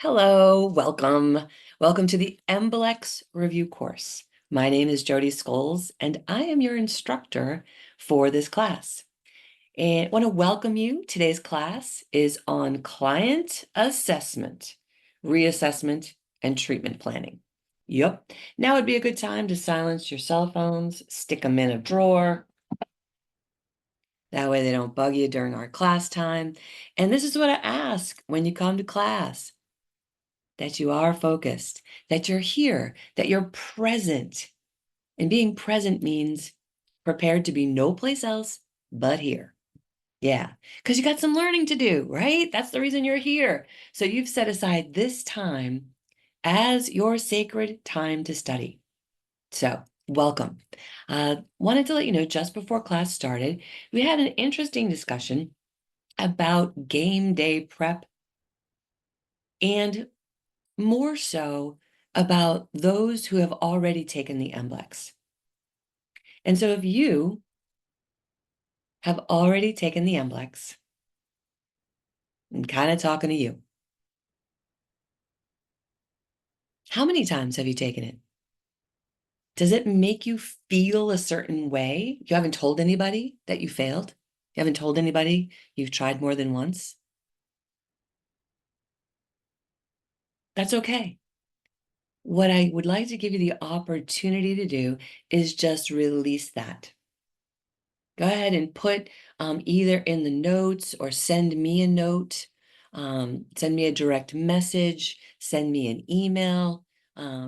Hello, welcome. Welcome to the MBLEx review course. My name is Jody Scholes, and I am your instructor for this class. And I want to welcome you. Today's class is on client assessment, reassessment, and treatment planning. Yep. Now would be a good time to silence your cell phones, stick them in a drawer. That way they don't bug you during our class time. And this is what I ask when you come to class. That you are focused, that you're here, that you're present. And being present means prepared to be no place else but here. Yeah, because you got some learning to do, right? That's the reason you're here. So you've set aside this time as your sacred time to study. So welcome. Wanted to let you know just before class started, we had an interesting discussion about game day prep and more so about those who have already taken the MBLEx. And so if you have already taken the MBLEx, I'm kind of talking to you. How many times have you taken it? Does it make you feel a certain way? You haven't told anybody that you failed? You haven't told anybody you've tried more than once? That's okay. What I would like to give you the opportunity to do is just release that. Go ahead and put either in the notes or send me a note, send me a direct message, send me an email,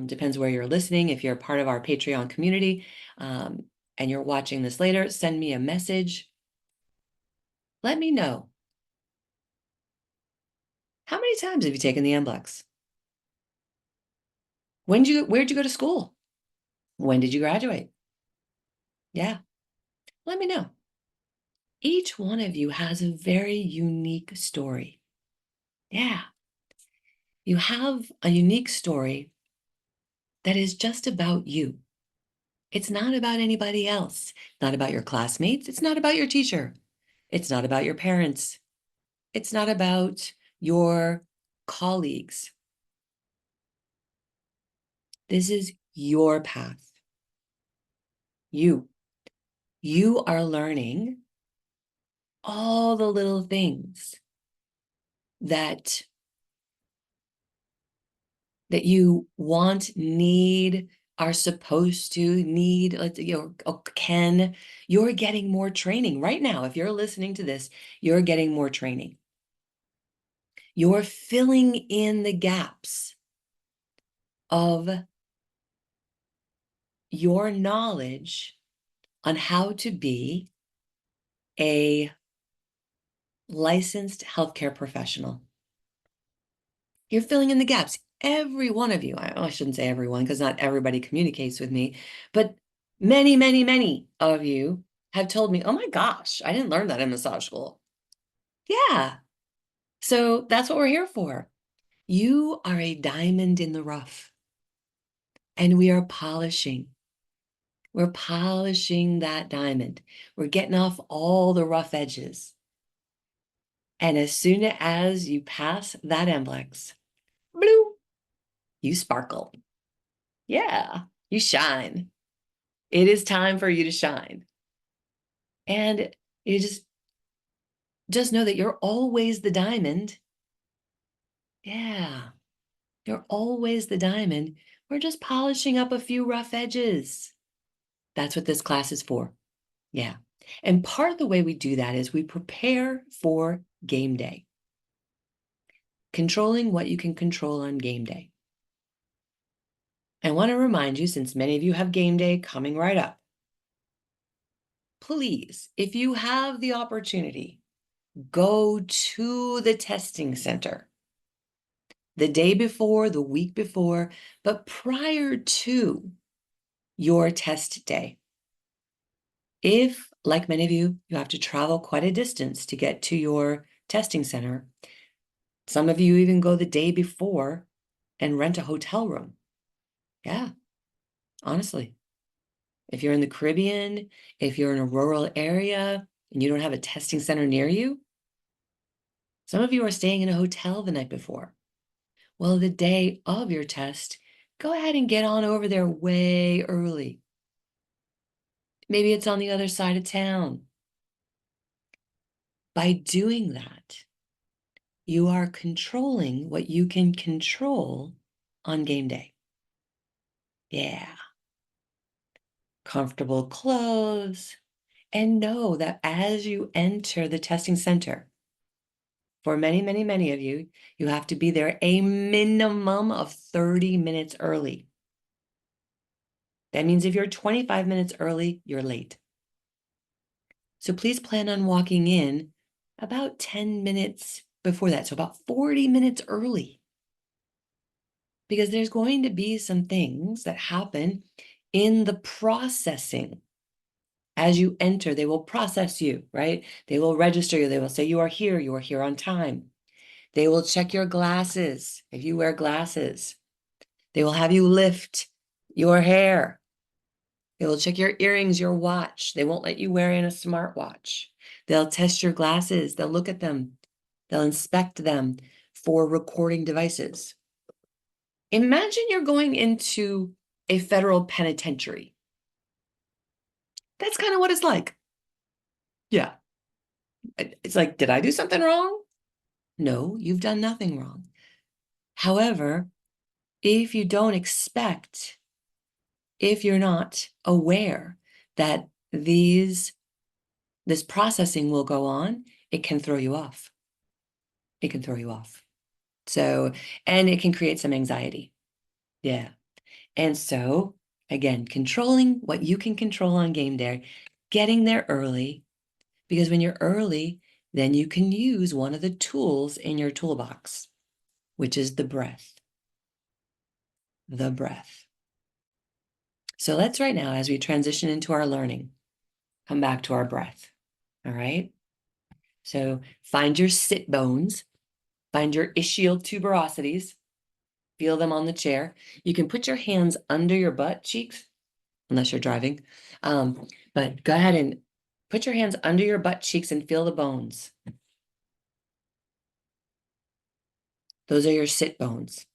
depends where you're listening. If you're a part of our Patreon community and you're watching this later, send me a message. Let me know. How many times have you taken the MBLEx? Where'd you go to school? When did you graduate? Yeah, let me know. Each one of you has a very unique story. Yeah. You have a unique story that is just about you. It's not about anybody else. Not about your classmates. It's not about your teacher. It's not about your parents. It's not about your colleagues. This is your path. You are learning all the little things that you want, need, are supposed to need, can. You're getting more training right now. If you're listening to this, you're getting more training. You're filling in the gaps of your knowledge on how to be a licensed healthcare professional. You're filling in the gaps. Every one of you, I shouldn't say everyone because not everybody communicates with me, but many, many, many of you have told me, oh my gosh, I didn't learn that in massage school. Yeah. So that's what we're here for. You are a diamond in the rough, and we are polishing. We're polishing that diamond. We're getting off all the rough edges. And as soon as you pass that MBLEx, bloop, you sparkle. Yeah, you shine. It is time for you to shine. And you just know that you're always the diamond. Yeah, you're always the diamond. We're just polishing up a few rough edges. That's what this class is for. Yeah. And part of the way we do that is we prepare for game day. Controlling what you can control on game day. I want to remind you, since many of you have game day coming right up, please, if you have the opportunity, go to the testing center the day before, the week before, but prior to your test day. If, like many of you, you have to travel quite a distance to get to your testing center, some of you even go the day before and rent a hotel room. Yeah, honestly. If you're in the Caribbean, if you're in a rural area and you don't have a testing center near you, some of you are staying in a hotel the night before. Well, the day of your test, go ahead and get on over there way early. Maybe it's on the other side of town. By doing that, you are controlling what you can control on game day. Yeah. Comfortable clothes. And know that as you enter the testing center, for many, many, many of you, you have to be there a minimum of 30 minutes early. That means if you're 25 minutes early, you're late. So please plan on walking in about 10 minutes before that, so about 40 minutes early. Because there's going to be some things that happen in the processing. As you enter, they will process you, right? They will register you. They will say, you are here on time. They will check your glasses if you wear glasses. They will have you lift your hair. They will check your earrings, your watch. They won't let you wear in a smartwatch. They'll test your glasses. They'll look at them. They'll inspect them for recording devices. Imagine you're going into a federal penitentiary. That's kind of what it's like. Yeah. It's like, did I do something wrong? No, you've done nothing wrong. However, if you don't expect, if you're not aware that this processing will go on, it can throw you off. It can throw you off. So, and it can create some anxiety. Yeah. And so, again, controlling what you can control on game day, getting there early, because when you're early, then you can use one of the tools in your toolbox, which is the breath. The breath. So let's right now, as we transition into our learning, come back to our breath. All right. So find your sit bones, find your ischial tuberosities, feel them on the chair. You can put your hands under your butt cheeks, unless you're driving. But go ahead and put your hands under your butt cheeks and feel the bones. Those are your sit bones.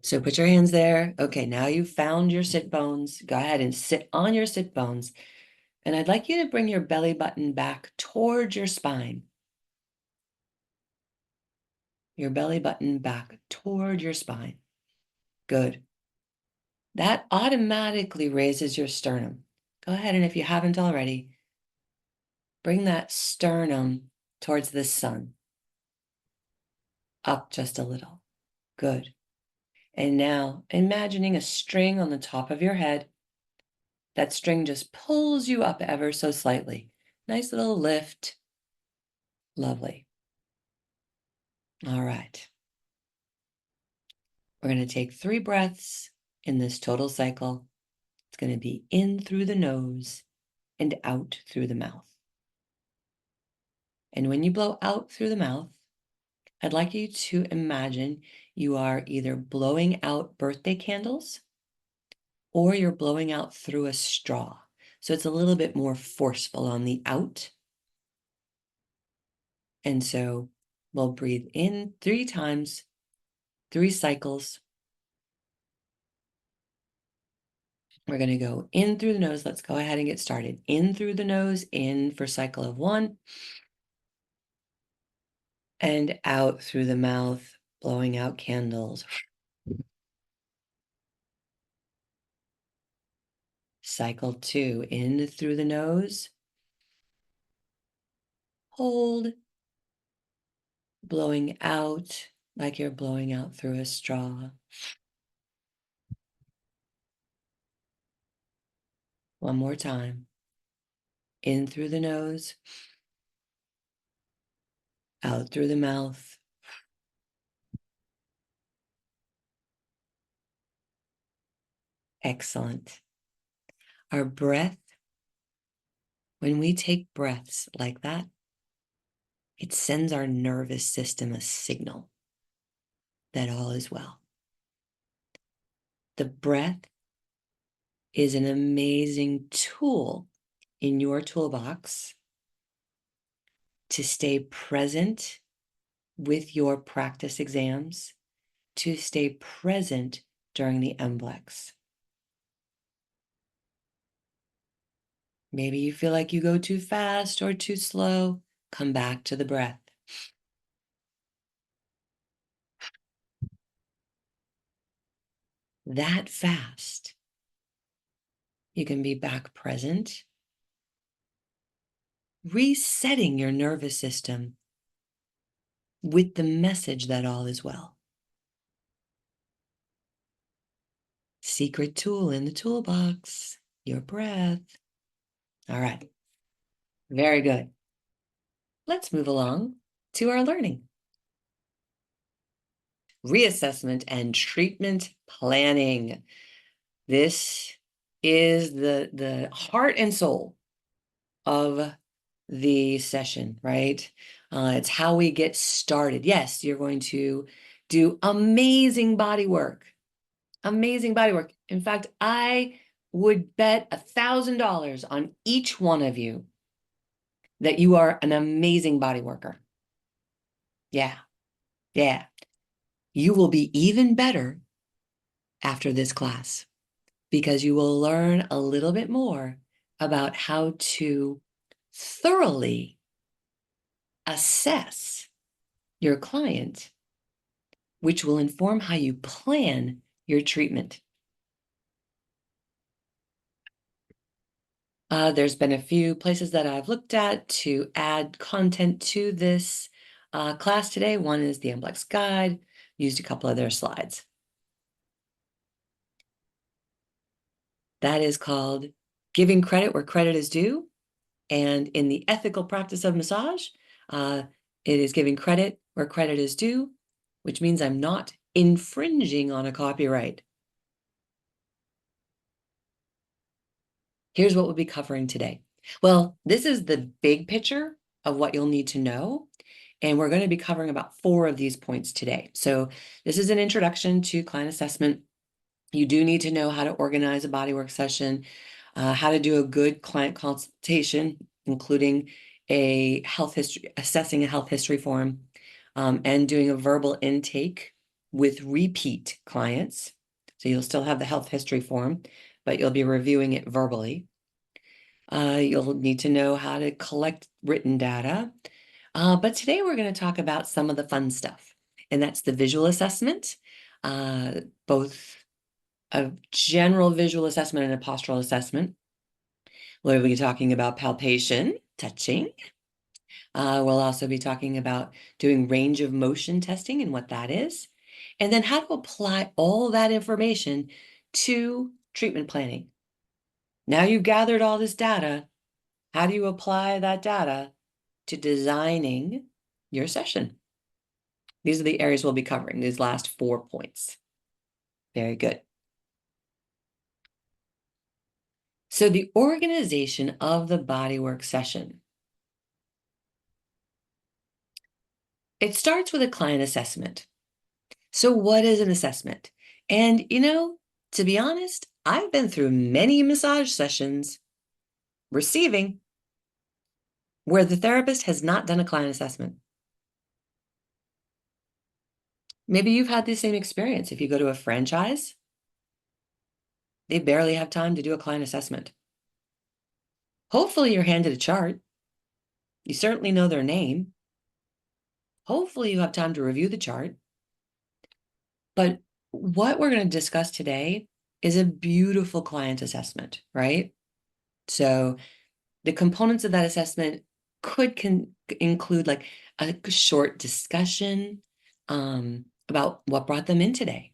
So put your hands there. Okay, now you've found your sit bones. Go ahead and sit on your sit bones. And I'd like you to bring your belly button back towards your spine. Your belly button back toward your spine. Good. That automatically raises your sternum. Go ahead, and if you haven't already, bring that sternum towards the sun. Up just a little. Good. And now imagining a string on the top of your head. That string just pulls you up ever so slightly. Nice little lift. Lovely. All right. We're going to take 3 breaths in this total cycle. It's going to be in through the nose and out through the mouth. And when you blow out through the mouth, I'd like you to imagine you are either blowing out birthday candles or you're blowing out through a straw. So it's a little bit more forceful on the out. And so we'll breathe in 3 times, 3 cycles. We're going to go in through the nose. Let's go ahead and get started. In through the nose, in for cycle of 1. And out through the mouth, blowing out candles. Cycle 2, in through the nose. Hold. Blowing out like you're blowing out through a straw. One more time. In through the nose. Out through the mouth. Excellent. Our breath, when we take breaths like that, it sends our nervous system a signal that all is well. The breath is an amazing tool in your toolbox to stay present with your practice exams to stay present during the MBLEx. Maybe you feel like you go too fast or too slow. Come back to the breath. That fast, you can be back present, resetting your nervous system with the message that all is well. Secret tool in the toolbox, your breath. All right, very good. Let's move along to our learning. Reassessment and treatment planning. This is the heart and soul of the session, right? It's how we get started. Yes, you're going to do amazing body work. Amazing body work. In fact, I would bet $1,000 on each one of you that you are an amazing body worker. Yeah, yeah. You will be even better after this class because you will learn a little bit more about how to thoroughly assess your client, which will inform how you plan your treatment. There's been a few places that I've looked at to add content to this class today. One is the MBLEx guide, used a couple of their slides. That is called Giving Credit Where Credit is Due. And in the ethical practice of massage, it is giving credit where credit is due, which means I'm not infringing on a copyright. Here's what we'll be covering today. Well, this is the big picture of what you'll need to know. And we're going to be covering about 4 of these points today. So this is an introduction to client assessment. You do need to know how to organize a bodywork session, how to do a good client consultation, including a health history, assessing a health history form, and doing a verbal intake with repeat clients. So you'll still have the health history form, but you'll be reviewing it verbally. You'll need to know how to collect written data. But today we're going to talk about some of the fun stuff, and that's the visual assessment, both a general visual assessment and a postural assessment. We'll be talking about palpation, touching. We'll also be talking about doing range of motion testing and what that is, and then how to apply all that information to treatment planning. Now you've gathered all this data, how do you apply that data to designing your session? These are the areas we'll be covering, these last 4 points. Very good. So the organization of the bodywork session. It starts with a client assessment. So what is an assessment? And to be honest, I've been through many massage sessions receiving where the therapist has not done a client assessment. Maybe you've had the same experience. If you go to a franchise, they barely have time to do a client assessment. Hopefully you're handed a chart. You certainly know their name. Hopefully you have time to review the chart. But what we're going to discuss today is a beautiful client assessment, right? So the components of that assessment could include like a short discussion about what brought them in today.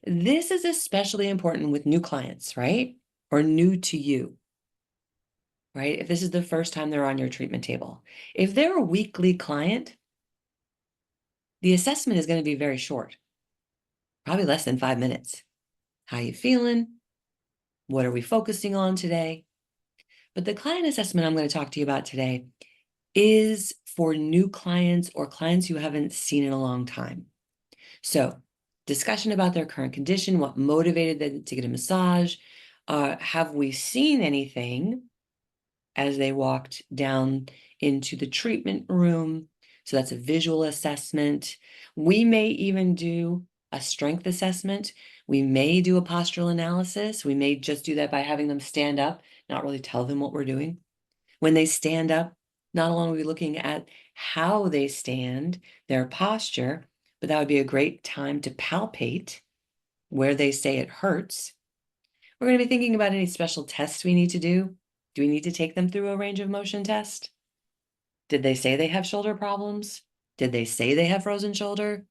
This is especially important with new clients, right? Or new to you, right? If this is the first time they're on your treatment table. If they're a weekly client, the assessment is going to be very short, probably less than 5 minutes. How you feeling? What are we focusing on today? But the client assessment I'm going to talk to you about today is for new clients or clients you haven't seen in a long time. So discussion about their current condition, what motivated them to get a massage. Have we seen anything as they walked down into the treatment room? So that's a visual assessment. We may even do a strength assessment. We may do a postural analysis. We may just do that by having them stand up, not really tell them what we're doing. When they stand up, not only are we looking at how they stand, their posture, but that would be a great time to palpate where they say it hurts. We're going to be thinking about any special tests we need to do. Do we need to take them through a range of motion test? Did they say they have shoulder problems? Did they say they have frozen shoulder?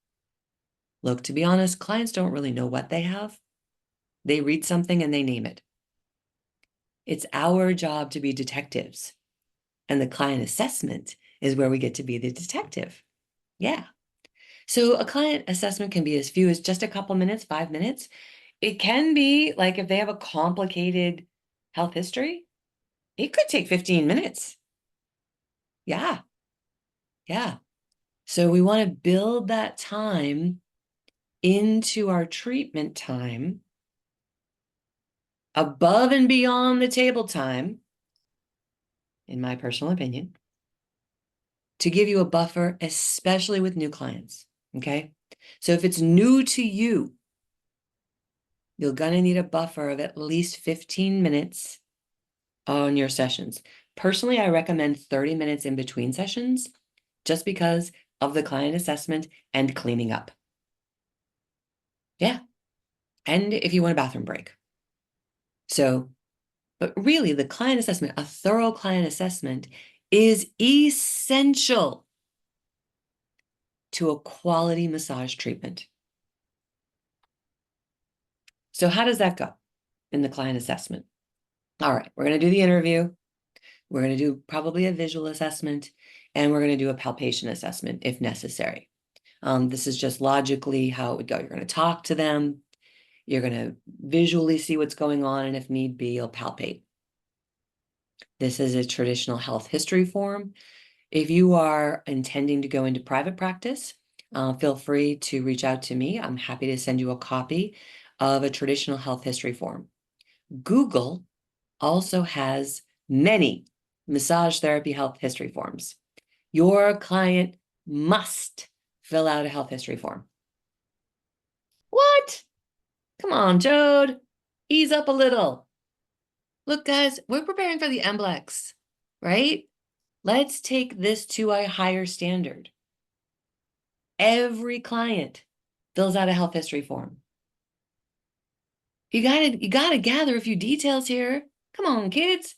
Look, to be honest, clients don't really know what they have. They read something and they name it. It's our job to be detectives. And the client assessment is where we get to be the detective. Yeah. So a client assessment can be as few as just a couple minutes, 5 minutes. It can be like if they have a complicated health history, it could take 15 minutes. Yeah. Yeah. So we want to build that time into our treatment time above and beyond the table time, in my personal opinion, to give you a buffer, especially with new clients, okay? So if it's new to you, you're gonna need a buffer of at least 15 minutes on your sessions. Personally, I recommend 30 minutes in between sessions just because of the client assessment and cleaning up. Yeah, and if you want a bathroom break. So, but really the client assessment, a thorough client assessment is essential to a quality massage treatment. So how does that go in the client assessment? All right, we're going to do the interview. We're going to do probably a visual assessment, and we're going to do a palpation assessment if necessary. This is just logically how it would go. You're going to talk to them. You're going to visually see what's going on, and if need be, you'll palpate. This is a traditional health history form. If you are intending to go into private practice, feel free to reach out to me. I'm happy to send you a copy of a traditional health history form. Google also has many massage therapy health history forms. Your client must fill out a health history form. What? Come on, Jode. Ease up a little. Look, guys, we're preparing for the MBLEx, right? Let's take this to a higher standard. Every client fills out a health history form. You gotta gather a few details here. Come on, kids.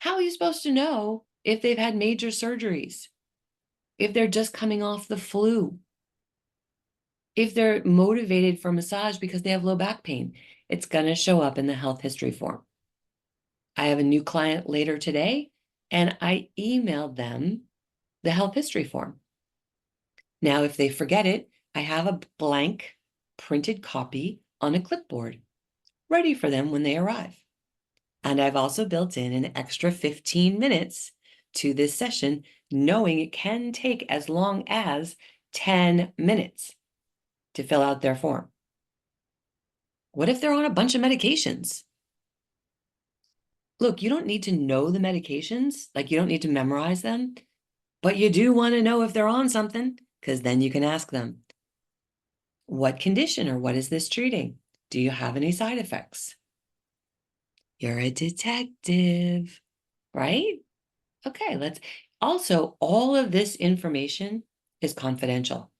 How are you supposed to know if they've had major surgeries? If they're just coming off the flu? If they're motivated for massage because they have low back pain? It's gonna show up in the health history form. I have a new client later today, and I emailed them the health history form. Now, if they forget it, I have a blank printed copy on a clipboard ready for them when they arrive. And I've also built in an extra 15 minutes to this session, knowing it can take as long as 10 minutes to fill out their form. What if they're on a bunch of medications? Look, you don't need to know the medications, like you don't need to memorize them, but you do want to know if they're on something, because then you can ask them, what condition or what is this treating? Do you have any side effects? You're a detective, right? Okay, let's also, all of this information is confidential.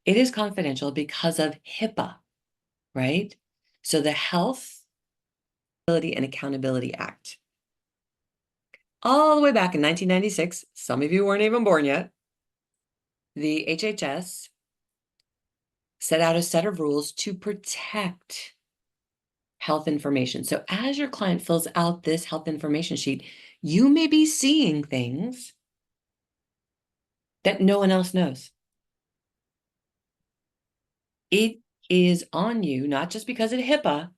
It is confidential because of HIPAA, right? So the Health and Accountability Act. All the way back in 1996, some of you weren't even born yet, the HHS set out a set of rules to protect health information. So as your client fills out this health information sheet, you may be seeing things that no one else knows. It is on you, not just because of HIPAA,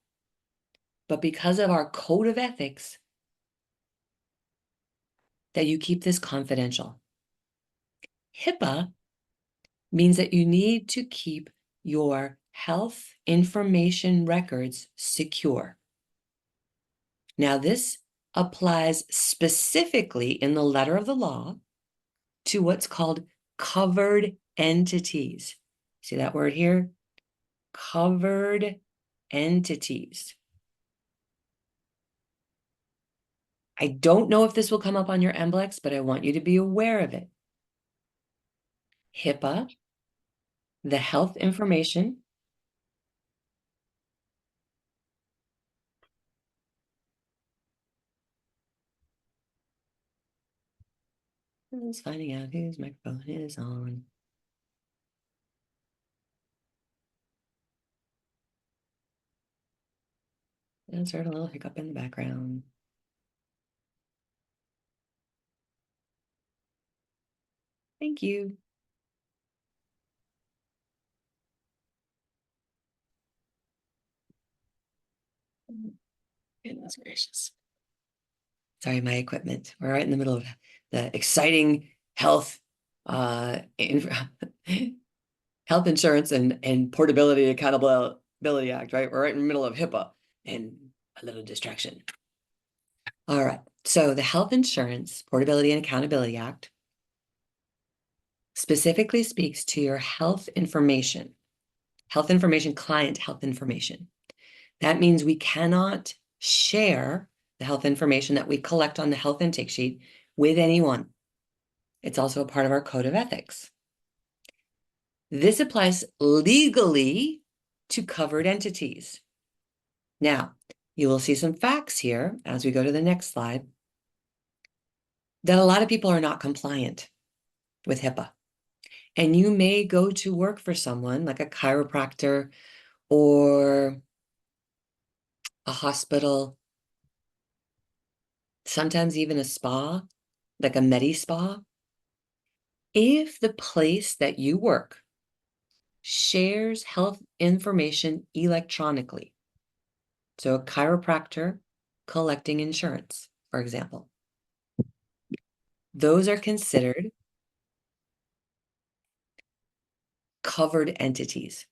but because of our code of ethics, that you keep this confidential. HIPAA means that you need to keep your health information records secure. Now, this applies specifically in the letter of the law to what's called covered entities. See that word here? Covered entities. I don't know if this will come up on your MBLEx, but I want you to be aware of it. HIPAA, the health information. Who's finding out whose microphone is on? Insert a little hiccup in the background. Thank you. Goodness gracious. Sorry, my equipment. We're right in the middle of the exciting health health insurance and portability accountability act, right? We're right in the middle of HIPAA and a little distraction. All right. So the Health Insurance Portability and Accountability Act specifically speaks to your health information, client health information. That means we cannot share the health information that we collect on the health intake sheet with anyone. It's also a part of our code of ethics. This applies legally to covered entities. Now, you will see some facts here as we go to the next slide that a lot of people are not compliant with HIPAA. And you may go to work for someone like a chiropractor or a hospital, sometimes even a spa, like a medi-spa. If the place that you work shares health information electronically, so a chiropractor collecting insurance, for example, those are considered covered entities.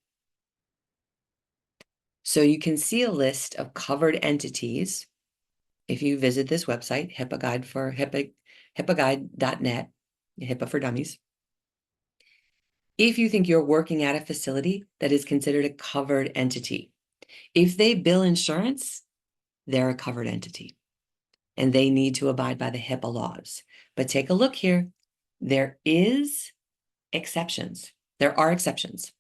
So you can see a list of covered entities if you visit this website, HIPAA Guide for HIPAAguide.net, HIPAA for Dummies. If you think you're working at a facility that is considered a covered entity, if they bill insurance, they're a covered entity and they need to abide by the HIPAA laws. But take a look here. There is exceptions. There are exceptions.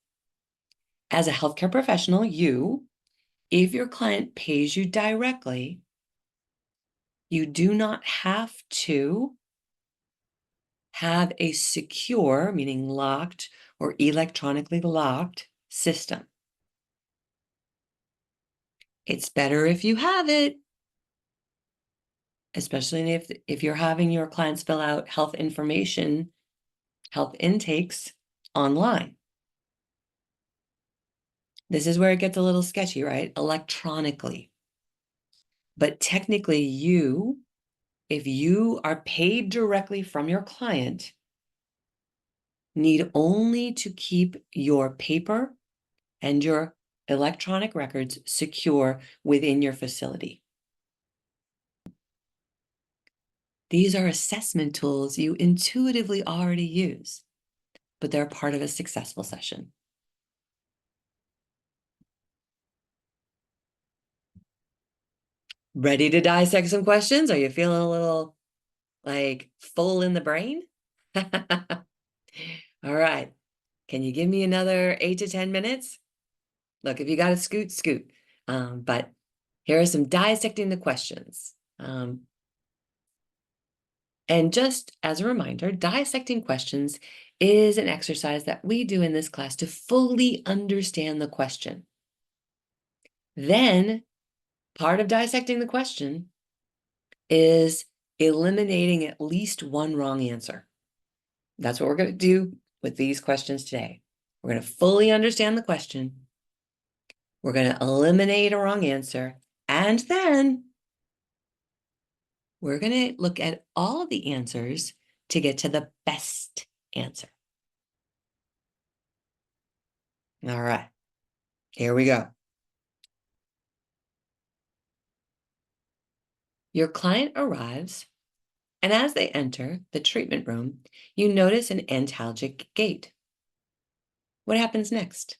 As a healthcare professional, if your client pays you directly, you do not have to have a secure, meaning locked or electronically locked system. It's better if you have it, especially if you're having your clients fill out health information, health intakes online. This is where it gets a little sketchy, right? Electronically. But technically if you are paid directly from your client, need only to keep your paper and your electronic records secure within your facility. These are assessment tools you intuitively already use, but they're part of a successful session. Ready to dissect some questions? Are you feeling a little like full in the brain? All right. Can you give me another 8 to 10 minutes? Look, if you got to scoot, scoot. But here are some dissecting the questions. And just as a reminder, dissecting questions is an exercise that we do in this class to fully understand the question. Then, part of dissecting the question is eliminating at least one wrong answer. That's what we're going to do with these questions today. We're going to fully understand the question. We're going to eliminate a wrong answer. And then we're going to look at all the answers to get to the best answer. All right, here we go. Your client arrives And as they enter the treatment room, you notice an antalgic gait. What happens next?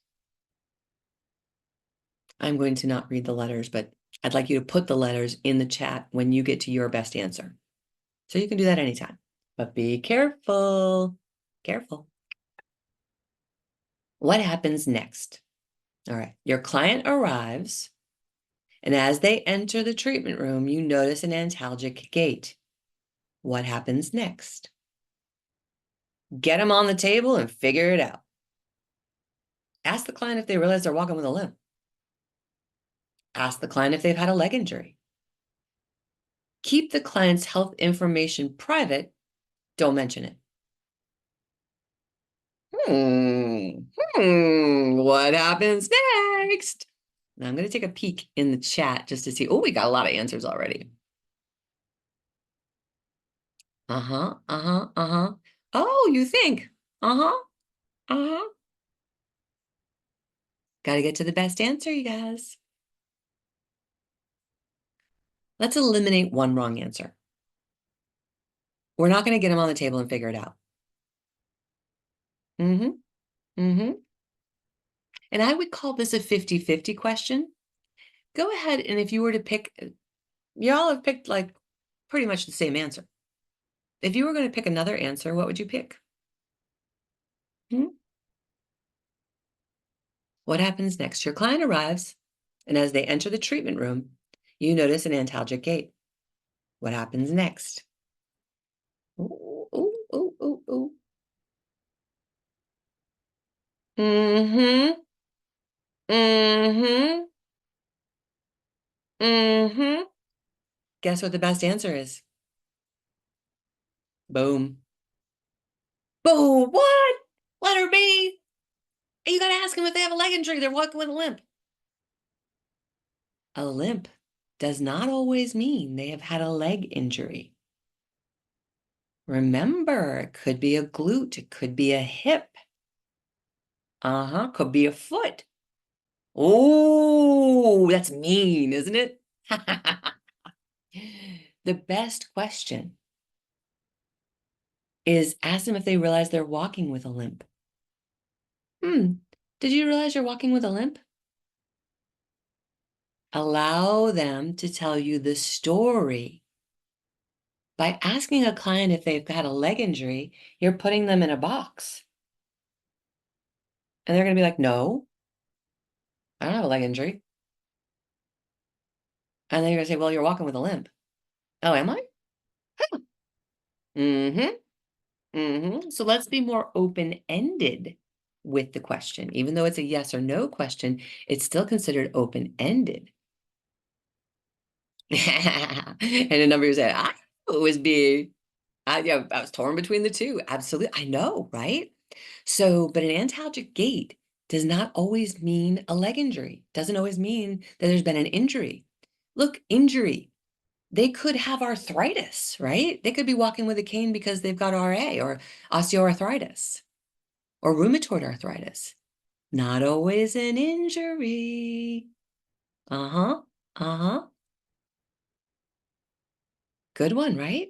I'm going to not read the letters, but I'd like you to put the letters in the chat when you get to your best answer. So you can do that anytime, but be careful, careful. What happens next? All right, your client arrives, and as they enter the treatment room, you notice an antalgic gait. What happens next? Get them on the table and figure it out. Ask the client if they realize they're walking with a limp. Ask the client if they've had a leg injury. Keep the client's health information private. Don't mention it. What happens next? Now I'm going to take a peek in the chat just to see. Oh, we got a lot of answers already. Oh, you think? Uh-huh. Got to get to the best answer, you guys. Let's eliminate one wrong answer. We're not going to get them on the table and figure it out. And I would call this a 50-50 question. Go ahead, and if you were to pick, y'all have picked like pretty much the same answer. If you were going to pick another answer, what would you pick? What happens next? Your client arrives, and as they enter the treatment room, you notice an antalgic gait. What happens next? Ooh, ooh, ooh, ooh, ooh. Mm-hmm. Guess what the best answer is? Boom. Boom. What? Letter B. You got to ask them if they have a leg injury. They're walking with a limp. A limp does not always mean they have had a leg injury. Remember, it could be a glute. It could be a hip. Could be a foot. Oh, that's mean, isn't it? The best question is ask them if they realize they're walking with a limp. Did you realize you're walking with a limp? Allow them to tell you the story. By asking a client if they've had a leg injury, you're putting them in a box. And they're going to be like, no, I don't have a leg injury. And then you're going to say, well, you're walking with a limp. Oh, am I? So let's be more open-ended with the question. Even though it's a yes or no question, it's still considered open-ended. And a number of you said, I thought it was B. Yeah, I was torn between the two. Absolutely. I know, right? So, but an antalgic gait does not always mean a leg injury. Doesn't always mean that there's been an injury. Look, injury. They could have arthritis, right? They could be walking with a cane because they've got RA or osteoarthritis or rheumatoid arthritis. Not always an injury. Good one, right?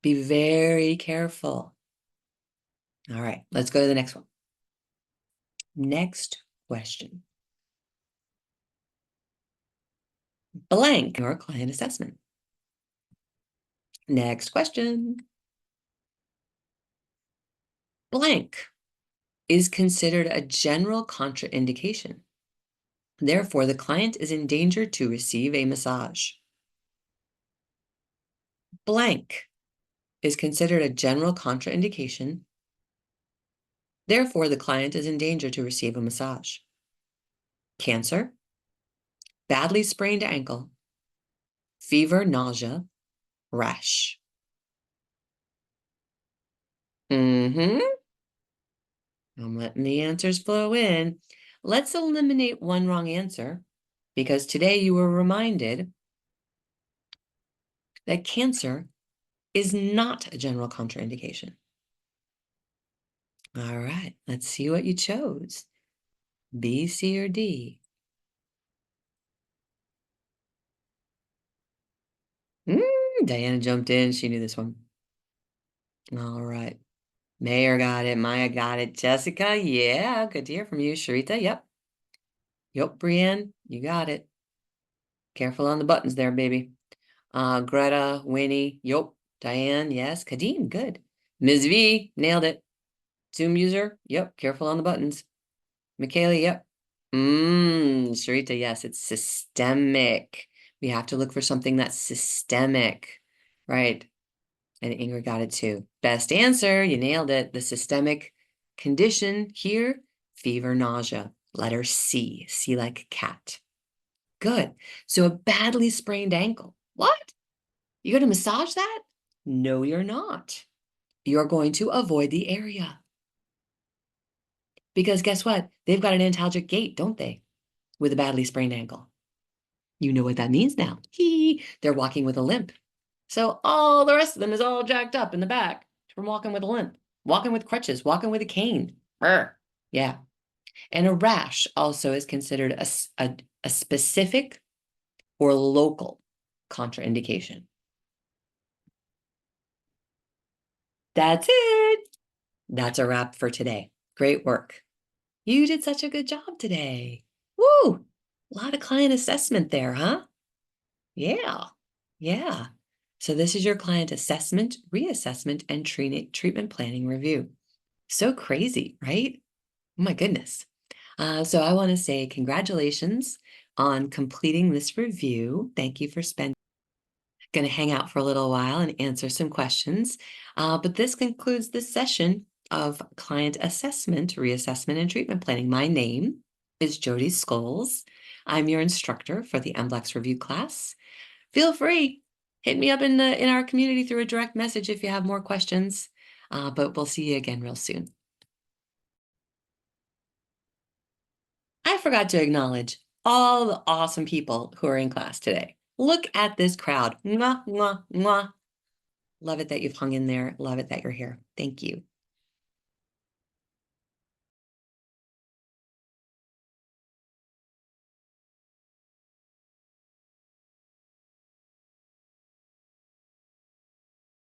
Be very careful. All right, let's go to the next one. Next question. Blank your client assessment. Next question. Blank is considered a general contraindication. Therefore, the client is endangered to receive a massage. Blank is considered a general contraindication. Therefore, the client is endangered to receive a massage. Cancer, badly sprained ankle, fever, nausea, rash. I'm letting the answers flow in. Let's eliminate one wrong answer because today you were reminded that cancer is not a general contraindication. All right, let's see what you chose. B, C, or D. Diana jumped in. She knew this one. All right. Mayor got it. Maya got it. Jessica, yeah, good to hear from you. Sharita, yep. Yep, Brienne, you got it. Careful on the buttons there, baby. Greta, Winnie, yep. Diane, yes. Kadeem, good. Ms. V, nailed it. Zoom user, yep. Careful on the buttons. Michaela, yep. Sharita, yes, it's systemic. We have to look for something that's systemic, right? And Ingrid got it too. Best answer, you nailed it. The systemic condition here, fever, nausea. Letter C, C like cat. Good. So a badly sprained ankle. What? You're going to massage that? No, you're not. You're going to avoid the area. Because guess what? They've got an antalgic gait, don't they? With a badly sprained ankle. You know what that means now. They're walking with a limp. So all the rest of them is all jacked up in the back from walking with a limp, walking with crutches, walking with a cane. Yeah. And a rash also is considered a specific or local contraindication. That's it. That's a wrap for today. Great work. You did such a good job today. Woo! A lot of client assessment there, huh? Yeah. Yeah. So this is your client assessment, reassessment, and treatment planning review. So crazy, right? Oh my goodness. So I want to say congratulations on completing this review. Thank you for spending. Going to hang out for a little while and answer some questions. But this concludes this session of client assessment, reassessment, and treatment planning. My name is Jody Scholes. I'm your instructor for the MBLEx review class. Feel free, hit me up in our community through a direct message if you have more questions. But we'll see you again real soon. I forgot to acknowledge all the awesome people who are in class today. Look at this crowd. Mwah, mwah, mwah. Love it that you've hung in there. Love it that you're here. Thank you.